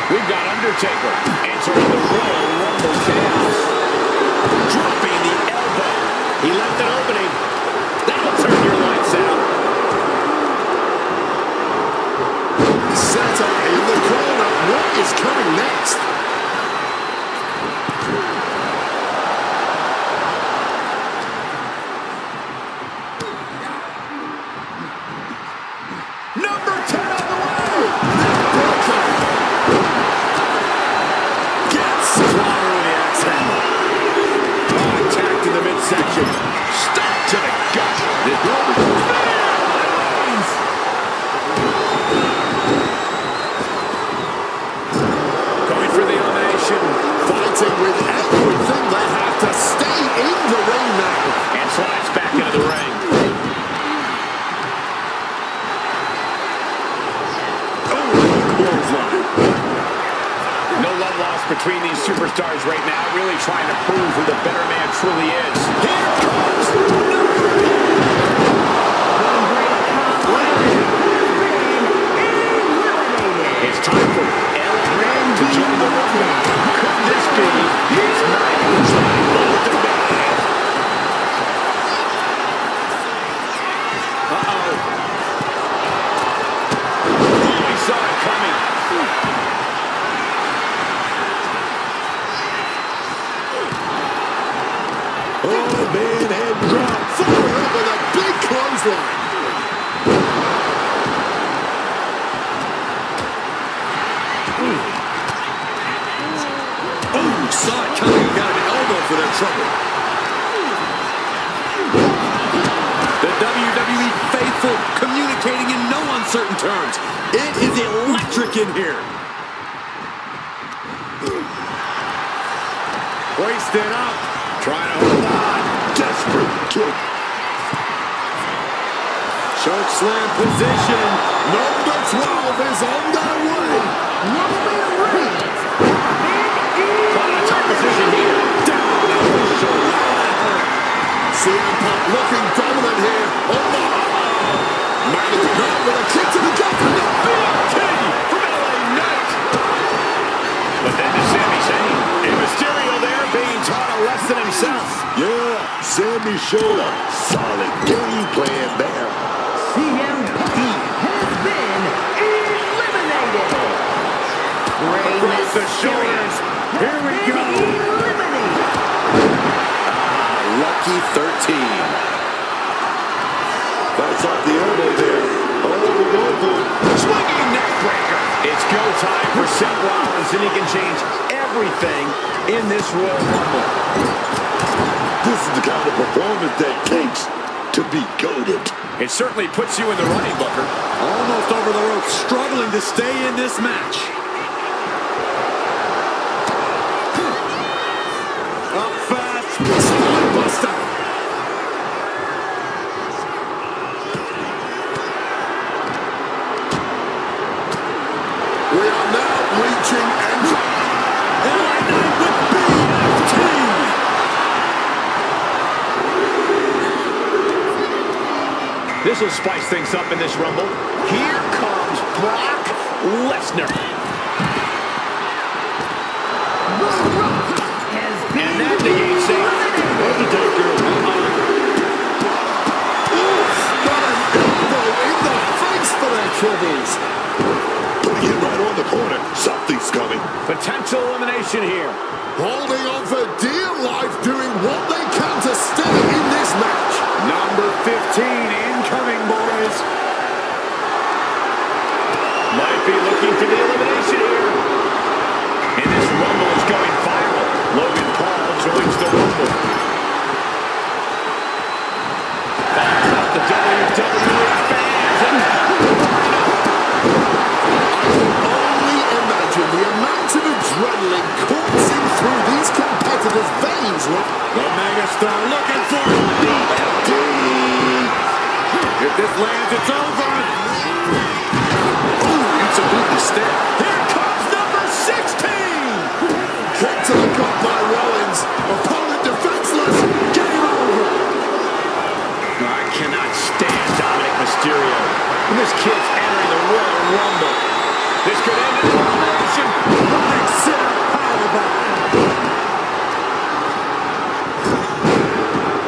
We've got Undertaker entering the Royal Rumble chaos. Dropping the elbow. He left an opening. That'll turn your lights out. Set up in the corner. What is coming next? Number 10 on the way. Gets Clobber with the axe handle. Oh, attacked in the midsection. Stop to the gut. This going for the elimination. fighting with everything they have to stay in the ring now. And slides back into the ring. No love lost between these superstars right now, really trying to prove who the better man truly is. Here comes It's time for LA to join the Rumble. Could this be his night of ultimate? Uh-oh. Oh, he saw it coming. Oh, man, head drop. Follow up with a big clothesline. Oh, saw it coming and got an elbow for their trouble. The WWE faithful communicating in no uncertain terms. It is electric in here. Hoisted up. Trying to hold on. Desperate kick. Choke slam position. Number 12 is on their way. Roman Reigns. Caught in a tight position here. Down on the shoulder. CM Punk looking dominant here. Oh, my. Man of the ground with a kick to the gut. From LA Knight. But then to Sami Zayn. And Mysterio there being taught a lesson himself. Yeah, Sammy showed a solid game plan there. CM Punk has been eliminated. Rey Across the Mysterio shoulders. Here we has go. been eliminated. Lucky 13. That's off the elbow there. Oh, the elbow. Swinging neck breaker. It's go time for Seth Rollins, and he can change everything in this Royal Rumble. This is the kind of performance that takes to be goated. It certainly puts you in the running, Booker. Almost over the ropes, struggling to stay in this match. Up fast. Spine buster. We are now reaching end. LA Knight with BFT. This will spice things up in this Rumble. Here comes Brock Lesnar. The Rock has been And that negates it. Undertaker. Got an elbow in the face for their troubles. Putting it right on the corner. Something's coming. Potential elimination here. Holding on for dear life, doing what they can to stay in this match. Number 15 incoming, boys. Might be looking for the elimination here. And this Rumble is going viral. Logan Paul joins the Rumble. Firing up the WWE The megastar looking for it. If this lands, it's over. Ooh, absolutely stiff. Here comes number 16. Kick to the gut by Rollins. Opponent defenseless. Game over. I cannot stand Dominic Mysterio. And this kid's entering the Royal Rumble. This could end in elimination. Running sit-up powerbomb.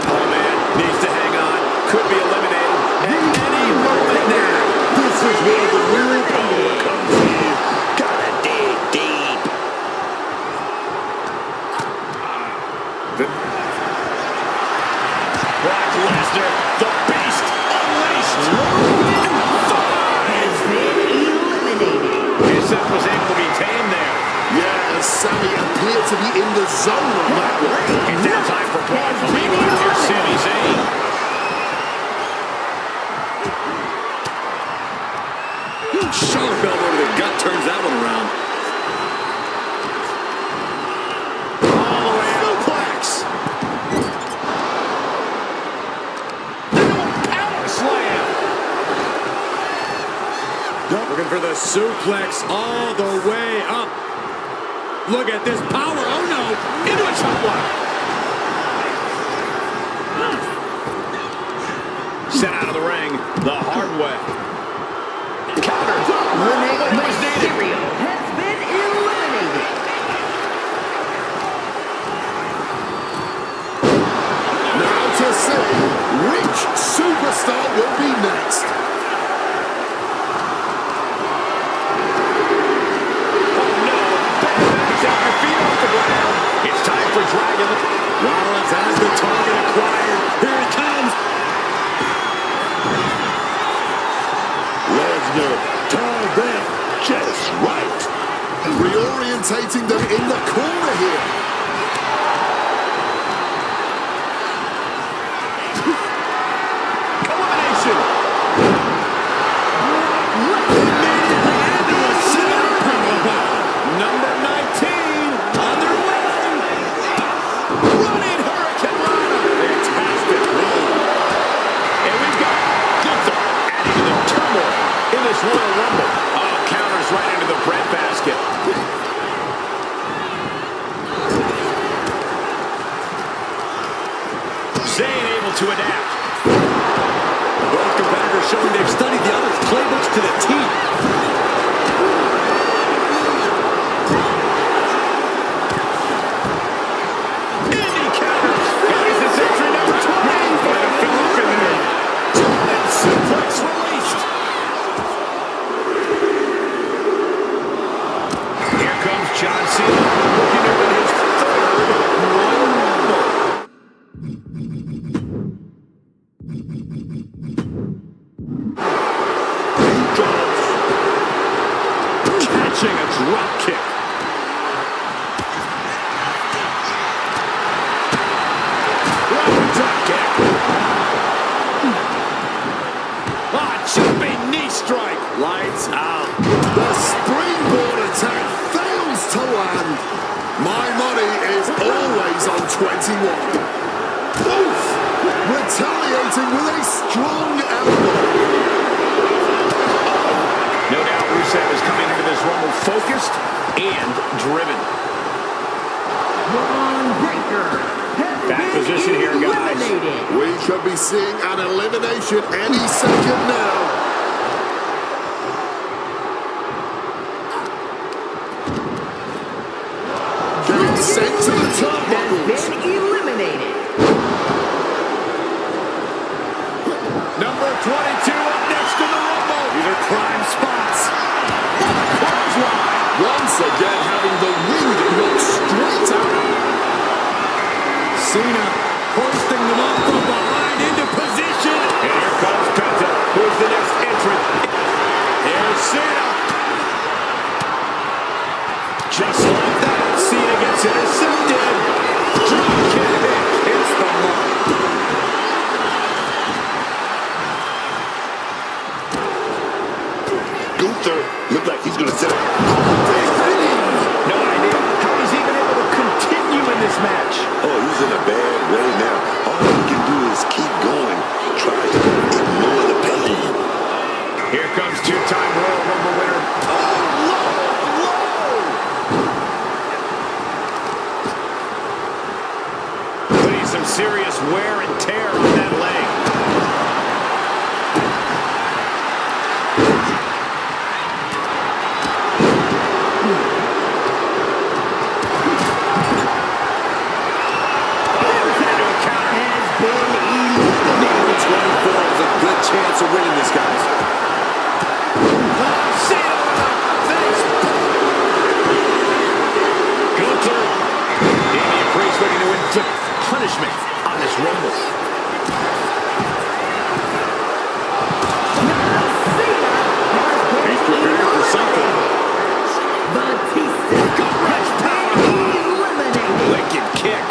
Oh, man. Needs to hang on. Could be eliminated at any moment now. This is where the real power comes in. Gotta dig deep. Brock Lesnar, the Beast, unleashed. Has been eliminated. Rusev was able to be tamed there. Yeah, Sammy appeared to be in the zone on that one. It's now time for Braun Strowman after Sami Zayn. Sharp elbow to the gut turns that one around. All the way out. Suplex. Power slam. Looking for the suplex all the way up. Look at this power. Oh, no. Into a chop block. Sent out of the ring the hard way. Counter. Rey What was needed. Mysterio has been eliminated. Now to see which superstar will be next. Oh no. Take your feet off the ground. It's time for Dragon. Rollins has the target acquired. Here it comes. Lesnar timed that just right. Reorientating them in the corner here. Elimination. Immediately into a sit-up powerbomb. Number 19 on their way. Running Hurricane Rana. Fantastic move. And we've got Gunther adding to the turmoil in this Royal Rumble. Oh, counters right into the breadbasket. Zayn able to adapt. Both competitors showing they've studied the other's playbooks to the T. Indy counters. Guys, it's entry number 20. But a Philip in there. Jordan suplex released. Here comes John Cena looking to win his third Royal Rumble. Catching a drop kick. Running drop kick. Jumping knee strike. Lights out. The springboard attack fails to land. My money is always on 21. Oof! Retaliating with a strong elbow. No doubt Rusev is coming into this Rumble focused and driven. Braun Breaker has Back been position here, guys. eliminated. We should be seeing an elimination any second now. Getting sent to the turnbuckles. Has been eliminated. Number 22 up next in the Rumble. These are prime spots. Clothesline. Once again having the wind knocked straight out. Cena hoisting them up from behind into position. And here comes Penta, who's the next entrant. Here's Cena. Just like that, Cena gets intercepted. Drop kick. Hits the mark. Gunther looked like he's going to set up. No idea how he's even able to continue in this match. Oh, he's in a bad way now. All he can do is keep going. Try to ignore the pain. Here comes two-time Royal Rumble winner. Putting some serious wear and tear on that leg. Chance of winning this, guys. Gunther. Damian Priest looking to inflict punishment on this Rumble. He's preparing for something. Batista has been eliminated. Lincoln kick.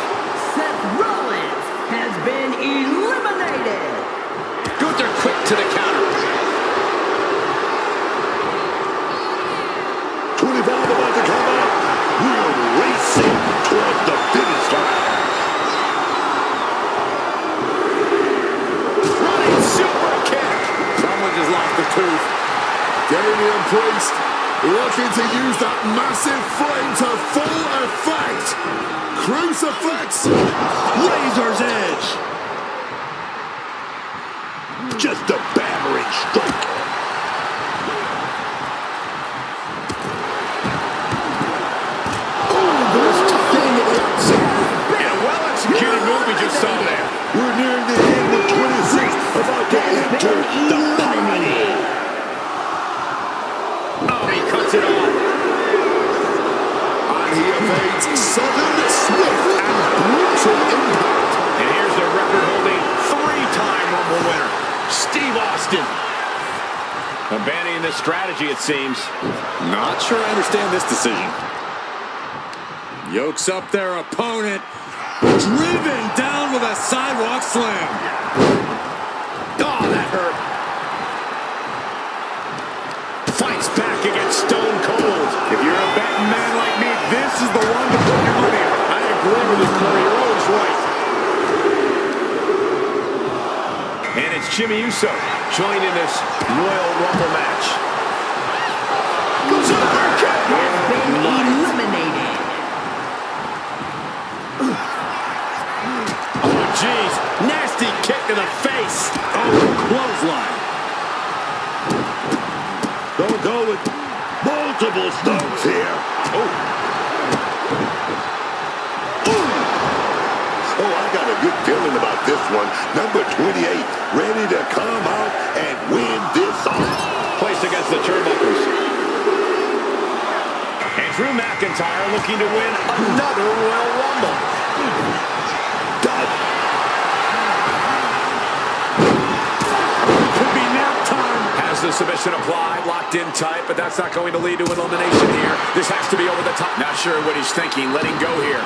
Seth Rollins has been eliminated. Gunther quick to the counter. 25 about to come out. We're racing toward the finish line. Running super kick. Someone just lost a tooth. Damian Priest looking to use that massive frame to full effect. Crucifix. Razor's edge. Just a battering strike. And a well-executed move we just saw there. We're nearing the end of 26. About to enter the party. Oh, he cuts it off. And he evades sudden, swift, and brutal impact. And here's the record-holding three-time Rumble winner, Steve Austin. Abandoning this strategy, it seems. Not sure I understand this decision. Yokes up their opponent. Driven down with a sidewalk slam. Oh, that hurt. Fights back against Stone Cold. If you're a betting man like me, this is the one to put your money on. I agree with you, Corey. You're always right. And it's Jimmy Uso joining this Royal Rumble match. Has been eliminated. Oh, jeez. Nasty kick to the face. Oh, clothesline. Don't go with multiple stomps here. Oh, I got a good feeling about this one. Number 28, ready to come out and win this off. Placed against the turnbuckles. And Drew McIntyre looking to win another Royal Rumble. God. Could be nap time. Has the submission applied, locked in tight, but that's not going to lead to an elimination here. This has to be over the top. Not sure what he's thinking, letting go here.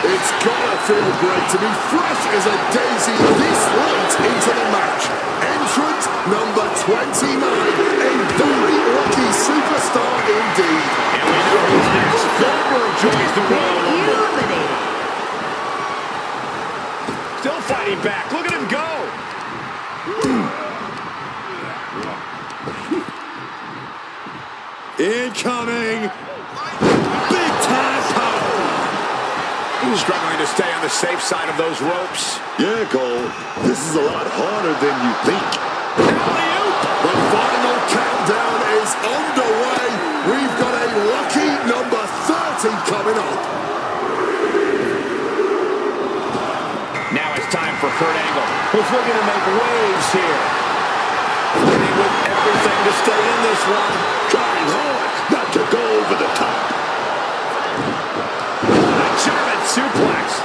It's gotta feel great to be fresh as a daisy this late into the match. Entrant number 29, a very lucky superstar indeed. And we know who's next. Goldberg joins the Royal Rumble. Eliminated. Still fighting back. Look at him go. Incoming. Big time power. Struggling to stay on the safe side of those ropes. Yeah, Cole, this is a lot harder than you think. The final countdown is underway. We've got a lucky number 30 coming up. Now it's time for Kurt Angle, who's looking to make waves here. Fighting with everything to stay in this one. Trying hard not to go over the top. A German suplex.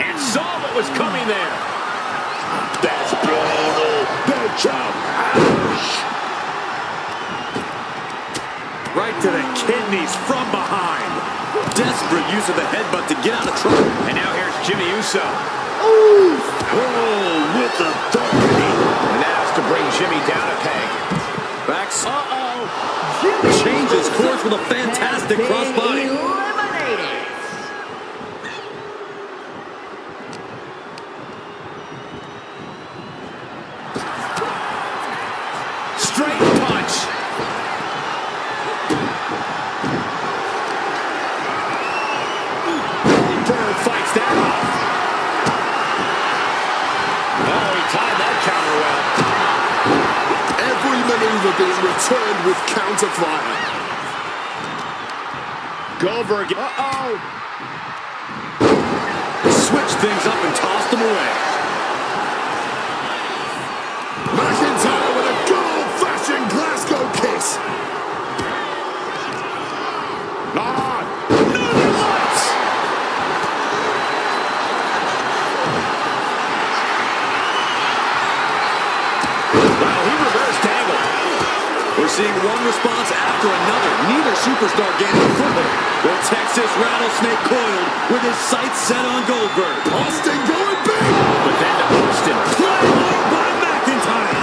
And saw what was coming there. That's brutal. Bad job. Ouch. Right to the kidneys from behind. Desperate use of the headbutt to get out of trouble. And now here's Jimmy Uso. Oh, with authority. And that has to bring Jimmy down a peg. Backs. Jimmy Changes course with a fantastic has been crossbody. eliminated. Straight punch. Bird fights that off. Oh, he timed that counter well. Every maneuver being returned with counter fire. Goldberg. Switched things up and tossed them away. McIntyre with a good old-fashioned Glasgow kiss. Northern Lights. Well, he reversed angle. We're seeing one response after another. Neither superstar gaining a foothold. The Texas Rattlesnake coiled with his sights set on Goldberg. Austin going big. But then to Austin. Claymore by McIntyre.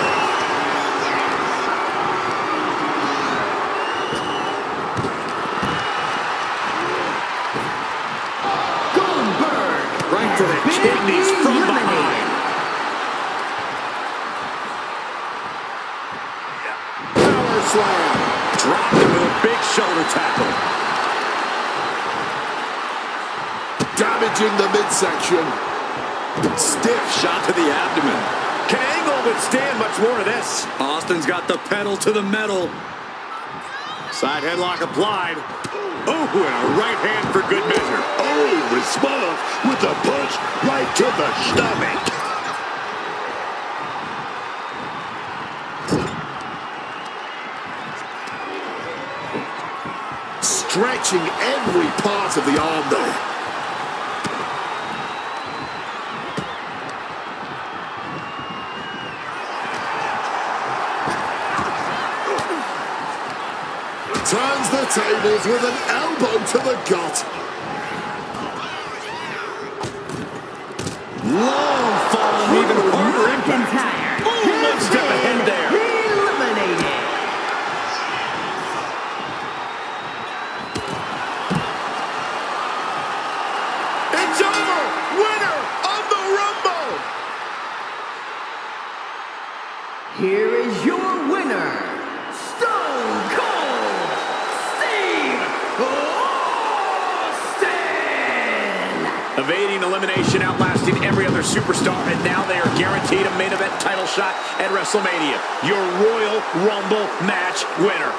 Goldberg Right to the been kidneys from eliminated. behind. Power slam. Dropped him with a big shoulder tackle. Damaging the midsection. Stiff shot to the abdomen. Can Angle withstand much more of this? Austin's got the pedal to the metal. Side headlock applied. Oh, and a right hand for good measure. Oh, response with a punch right to the stomach. Stretching every part of the arm though. Turns the tables with an elbow to the gut. Long fall, even harder impact. McIntyre Boom, one step ahead there. eliminated. It's over! Winner of the Rumble! Here is your winner, Stone Cold Steve Austin! Evading elimination, outlasting every other superstar, and now they are guaranteed a main event title shot at WrestleMania. Your Royal Rumble match winner.